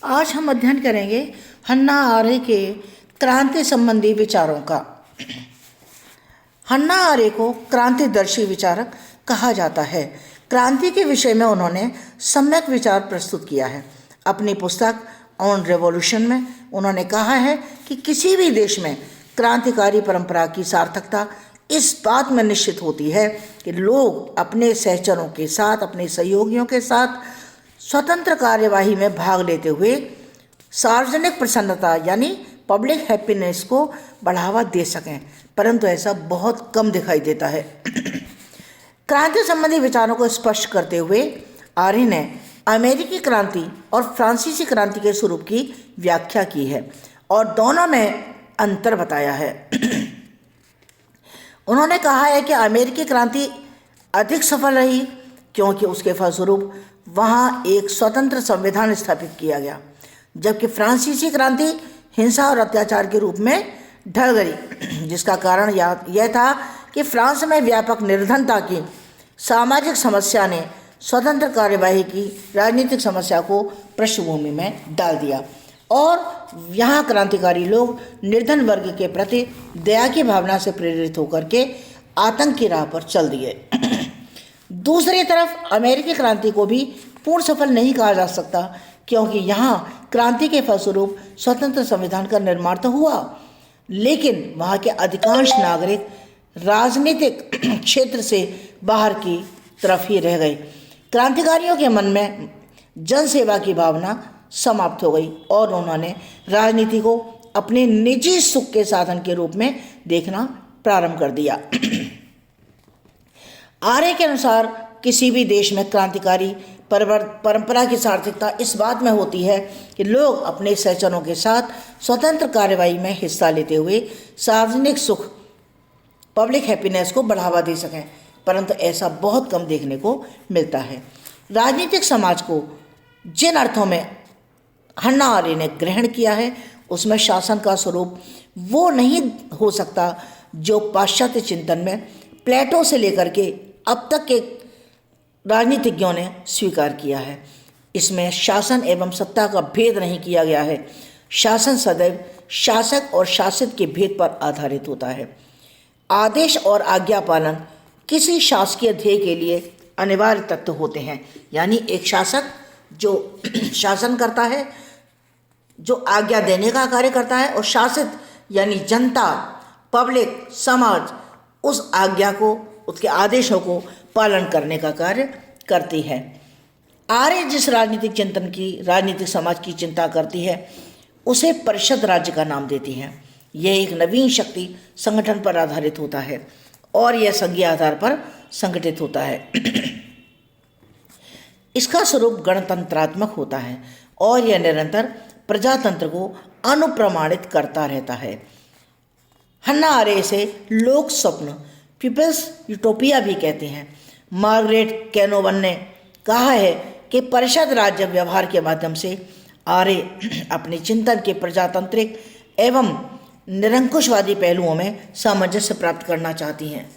आज हम अध्ययन करेंगे हन्ना आरे के क्रांति संबंधी विचारों का। हन्ना आरे को क्रांतिदर्शी विचारक कहा जाता है। क्रांति के विषय में उन्होंने सम्यक विचार प्रस्तुत किया है। अपनी पुस्तक ऑन रेवोल्यूशन में उन्होंने कहा है कि किसी भी देश में क्रांतिकारी परंपरा की सार्थकता इस बात में निश्चित होती है कि लोग अपने सहचरों के साथ, अपने सहयोगियों के साथ स्वतंत्र कार्यवाही में भाग लेते हुए सार्वजनिक प्रसन्नता यानी पब्लिक हैप्पीनेस को बढ़ावा दे सकें, परंतु ऐसा बहुत कम दिखाई देता है। क्रांति संबंधी विचारों को स्पष्ट करते हुए आर्य ने अमेरिकी क्रांति और फ्रांसीसी क्रांति के स्वरूप की व्याख्या की है और दोनों में अंतर बताया है। उन्होंने कहा है कि अमेरिकी क्रांति अधिक सफल रही क्योंकि उसके फलस्वरूप वहाँ एक स्वतंत्र संविधान स्थापित किया गया, जबकि फ्रांसीसी क्रांति हिंसा और अत्याचार के रूप में ढल गई, जिसका कारण यह था कि फ्रांस में व्यापक निर्धनता की सामाजिक समस्या ने स्वतंत्र कार्यवाही की राजनीतिक समस्या को पृष्ठभूमि में डाल दिया और यहाँ क्रांतिकारी लोग निर्धन वर्ग के प्रति दया की भावना से प्रेरित होकर के आतंक की राह पर चल दिए। दूसरी तरफ अमेरिकी क्रांति को भी पूर्ण सफल नहीं कहा जा सकता क्योंकि यहाँ क्रांति के फलस्वरूप स्वतंत्र संविधान का निर्माण तो हुआ, लेकिन वहाँ के अधिकांश नागरिक राजनीतिक क्षेत्र से बाहर की तरफ ही रह गए। क्रांतिकारियों के मन में जनसेवा की भावना समाप्त हो गई और उन्होंने राजनीति को अपने निजी सुख के साधन के रूप में देखना प्रारंभ कर दिया। आर्य के अनुसार किसी भी देश में क्रांतिकारी परंपरा की सार्थकता इस बात में होती है कि लोग अपने सहचरों के साथ स्वतंत्र कार्यवाही में हिस्सा लेते हुए सार्वजनिक सुख, पब्लिक हैप्पीनेस को बढ़ावा दे सकें, परंतु ऐसा बहुत कम देखने को मिलता है। राजनीतिक समाज को जिन अर्थों में हन्ना आरे ने ग्रहण किया है उसमें शासन का स्वरूप वो नहीं हो सकता जो पाश्चात्य चिंतन में प्लेटो से लेकर के अब तक के राजनीतिज्ञों ने स्वीकार किया है। इसमें शासन एवं सत्ता का भेद नहीं किया गया है। शासन सदैव शासक और शासित के भेद पर आधारित होता है। आदेश और आज्ञा पालन किसी शासकीय ध्येय के लिए अनिवार्य तत्व होते हैं, यानी एक शासक जो शासन करता है, जो आज्ञा देने का कार्य करता है, और शासित यानी जनता, पब्लिक, समाज उस आज्ञा को, उसके आदेशों को पालन करने का कार्य करती है। आर्य जिस राजनीतिक चिंतन की, राजनीतिक समाज की चिंता करती है उसे परिषद राज्य का नाम देती है। यह एक नवीन शक्ति संगठन पर आधारित होता है और यह संघीय आधार पर संगठित होता है। इसका स्वरूप गणतंत्रात्मक होता है और यह निरंतर प्रजातंत्र को अनुप्रमाणित करता रहता है। हन्ना आरे से लोक स्वप्न, पीपल्स यूटोपिया भी कहते हैं। मार्गरेट कैनोवन ने कहा है कि परिषद राज्य व्यवहार के माध्यम से आर्य अपने चिंतन के प्रजातांत्रिक एवं निरंकुशवादी पहलुओं में सामंजस्य प्राप्त करना चाहती हैं।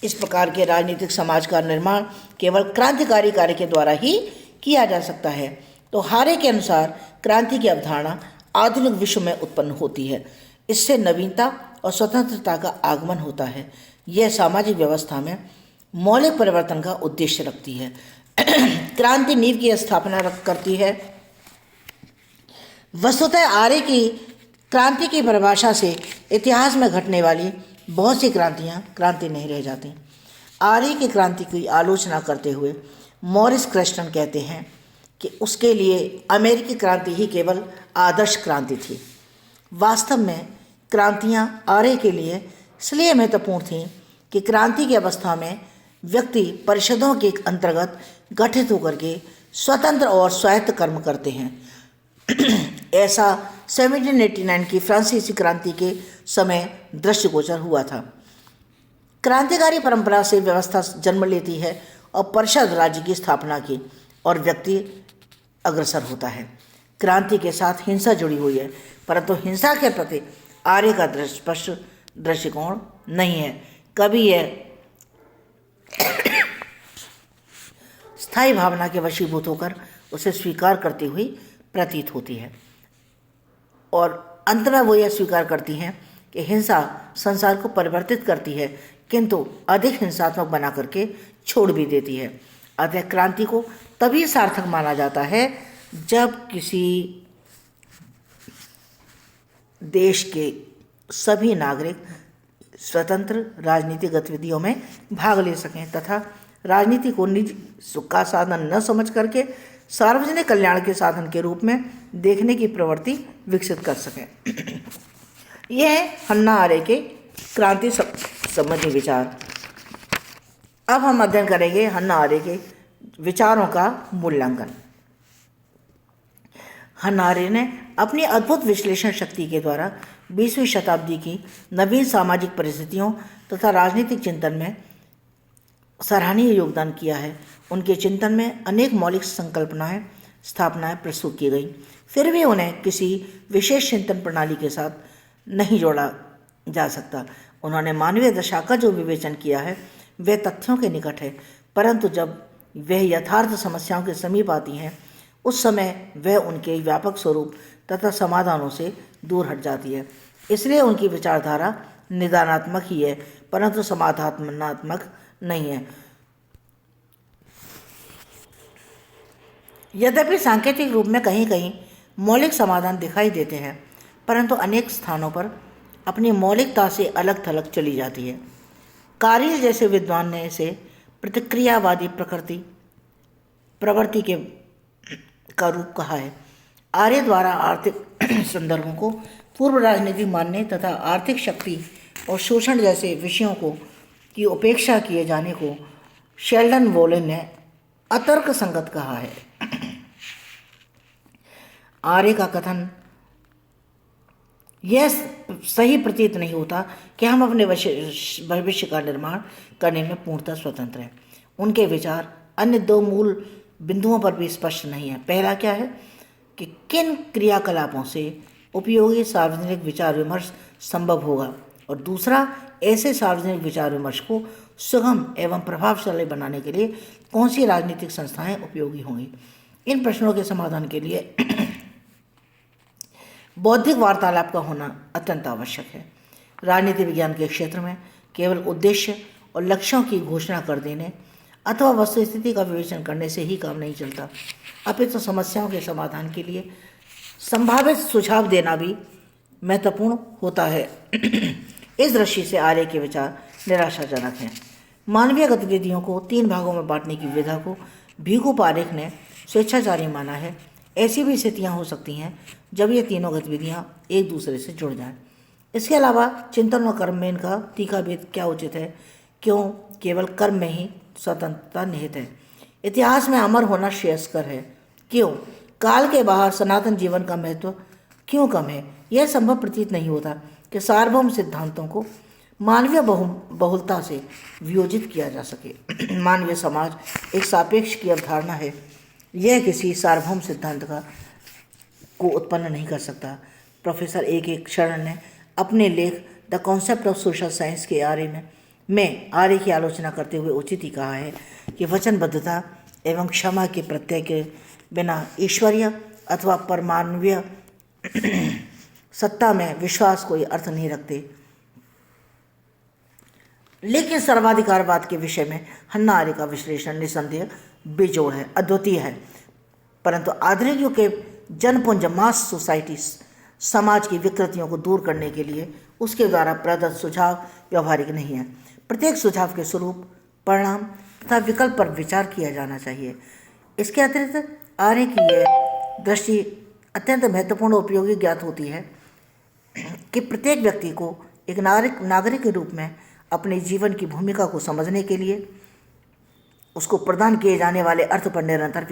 इस प्रकार के राजनीतिक समाज का निर्माण केवल क्रांतिकारी कार्य के द्वारा ही किया जा सकता है। तो हारे के अनुसार क्रांति की अवधारणा आधुनिक विश्व में उत्पन्न होती है। इससे नवीनता और स्वतंत्रता का आगमन होता है। यह सामाजिक व्यवस्था में मौलिक परिवर्तन का उद्देश्य रखती है। क्रांति नींव की स्थापना करती है। वस्तुतः आर्य की क्रांति की परिभाषा से इतिहास में घटने वाली बहुत सी क्रांतियाँ क्रांति नहीं रह जाती। आर्य की क्रांति की आलोचना करते हुए मॉरिस क्रेस्टन कहते हैं कि उसके लिए अमेरिकी क्रांति ही केवल आदर्श क्रांति थी। वास्तव में क्रांतियाँ आर्य के लिए इसलिए महत्वपूर्ण थीं कि क्रांति की अवस्था में व्यक्ति परिषदों के अंतर्गत गठित होकर के स्वतंत्र और स्वायत्त कर्म करते हैं। ऐसा 1789 की फ्रांसीसी क्रांति के समय दृष्टिगोचर हुआ था। क्रांतिकारी परंपरा से व्यवस्था जन्म लेती है और परिषद राज्य की स्थापना की और व्यक्ति अग्रसर होता है। क्रांति के साथ हिंसा जुड़ी हुई है, परंतु हिंसा के प्रति आर्य का स्पष्ट दृष्टिकोण नहीं है। कभी यह स्थायी भावना के वशीभूत होकर उसे स्वीकार करती हुई प्रतीत होती है। और अंत में वो यह स्वीकार करती हैं कि हिंसा संसार को परिवर्तित करती है, किंतु अधिक हिंसात्मक बना करके छोड़ भी देती है। अतः क्रांति को तभी सार्थक माना जाता है जब किसी देश के सभी नागरिक स्वतंत्र राजनीतिक गतिविधियों में भाग ले सकें तथा राजनीति को निज सुख का साधन न समझ करके सार्वजनिक कल्याण के साधन के रूप में देखने की प्रवृत्ति विकसित कर सकें। यह है हन्ना आरेख के क्रांति संबंधी विचार। अब हम अध्ययन करेंगे हन्ना आरेख के विचारों का मूल्यांकन। हन्ना आरेख ने अपनी अद्भुत विश्लेषण शक्ति के द्वारा 20वीं शताब्दी की नवीन सामाजिक परिस्थितियों तथा राजनीतिक चिंतन में सराहनीय योगदान किया है। उनके चिंतन में अनेक मौलिक स्थापनाएं प्रस्तुत की गई, फिर भी उन्हें किसी विशेष चिंतन प्रणाली के साथ नहीं जोड़ा जा सकता। उन्होंने मानवीय दशा का जो विवेचन किया है वह तथ्यों के निकट है, परंतु जब वह यथार्थ समस्याओं के समीप आती हैं उस समय वह उनके व्यापक स्वरूप तथा समाधानों से दूर हट जाती है। इसलिए उनकी विचारधारा निदानात्मक ही है, परंतु समाधानात्मक नहीं है। यद्यपि सांकेतिक रूप में कहीं कहीं मौलिक समाधान दिखाई देते हैं, परंतु अनेक स्थानों पर अपनी मौलिकता से अलग थलग चली जाती है। कारिल जैसे विद्वान ने इसे प्रतिक्रियावादी प्रवृत्ति का रूप कहा है। आर्य द्वारा आर्थिक संदर्भों को पूर्व राजनीति मानने तथा आर्थिक शक्ति और शोषण जैसे विषयों की उपेक्षा किए जाने को शेल्डन वोलिन ने अतर्क संगत कहा है। आर्य का कथन यह सही प्रतीत नहीं होता कि हम अपने भविष्य का निर्माण करने में पूर्णतः स्वतंत्र हैं। उनके विचार अन्य दो मूल बिंदुओं पर भी स्पष्ट नहीं है। पहला क्या है कि किन क्रियाकलापों से उपयोगी सार्वजनिक विचार विमर्श संभव होगा, और दूसरा ऐसे सार्वजनिक विचार विमर्श को सुगम एवं प्रभावशाली बनाने के लिए कौन सी राजनीतिक संस्थाएं उपयोगी होंगी। इन प्रश्नों के समाधान के लिए बौद्धिक वार्तालाप का होना अत्यंत आवश्यक है। राजनीति विज्ञान के क्षेत्र में केवल उद्देश्य और लक्ष्यों की घोषणा कर देने अथवा वस्तुस्थिति का विवेचन करने से ही काम नहीं चलता, अपितु समस्याओं के समाधान के लिए संभावित सुझाव देना भी महत्वपूर्ण होता है। इस दृष्टि से आर्य के विचार निराशाजनक हैं। मानवीय गतिविधियों को 3 भागों में बांटने की विधा को भीखू पारेख ने स्वेच्छाचारी माना है। ऐसी भी स्थितियाँ हो सकती हैं जब ये तीनों गतिविधियाँ एक दूसरे से जुड़ जाएं। इसके अलावा चिंतन और कर्म में इनका तीखा भेद क्या उचित है? क्यों केवल कर्म में ही स्वतंत्रता निहित है? इतिहास में अमर होना श्रेयस्कर है। क्यों काल के बाहर सनातन जीवन का महत्व क्यों कम है? यह संभव प्रतीत नहीं होता कि सार्वभौम सिद्धांतों को मानवीय बहुलता से वियोजित किया जा सके। मानवीय समाज एक सापेक्ष की अवधारणा है, यह किसी सार्वभौम सिद्धांत को उत्पन्न नहीं कर सकता। Professor A.K. शरण ने अपने लेख the concept of social science के में आर्य की आलोचना करते हुए उचित ही कहा है कि वचनबद्धता एवं क्षमा के प्रत्यय के बिना ईश्वरीय अथवा परमाणुवीय सत्ता में विश्वास कोई अर्थ नहीं रखते। लेकिन सर्वाधिकारवाद के विषय में हन्ना आर्य का विश्लेषण निसंदेह बेजोड़ है, अद्वितीय है, परंतु आधुनिक युग के जनपुंज मास सोसाइटी समाज की विकृतियों को दूर करने के लिए उसके द्वारा प्रदत्त सुझाव व्यवहारिक नहीं है। प्रत्येक सुझाव के स्वरूप, परिणाम तथा विकल्प पर विचार किया जाना चाहिए। इसके अतिरिक्त आर्य की यह दृष्टि अत्यंत महत्वपूर्ण उपयोगी ज्ञात होती है कि प्रत्येक व्यक्ति को एक नागरिक के रूप में अपने जीवन की भूमिका को समझने के लिए उसको प्रदान किए जाने वाले अर्थ पर निरंतर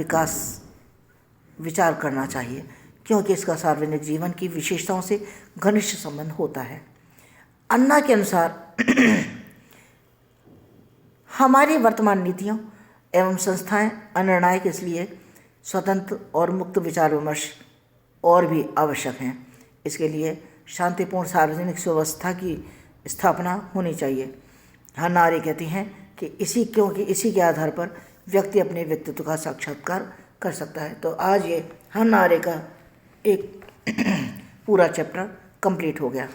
विचार करना चाहिए, क्योंकि इसका सार्वजनिक जीवन की विशेषताओं से घनिष्ठ संबंध होता है। अन्ना के अनुसार हमारी वर्तमान नीतियों एवं संस्थाएं अनिर्णायक, इसलिए स्वतंत्र और मुक्त विचार विमर्श और भी आवश्यक हैं। इसके लिए शांतिपूर्ण सार्वजनिक व्यवस्था की स्थापना होनी चाहिए। हन्ना आर्य कहती हैं कि इसी के आधार पर व्यक्ति अपने व्यक्तित्व का साक्षात्कार कर सकता है। तो आज ये हर नारे का एक पूरा चैप्टर कंप्लीट हो गया।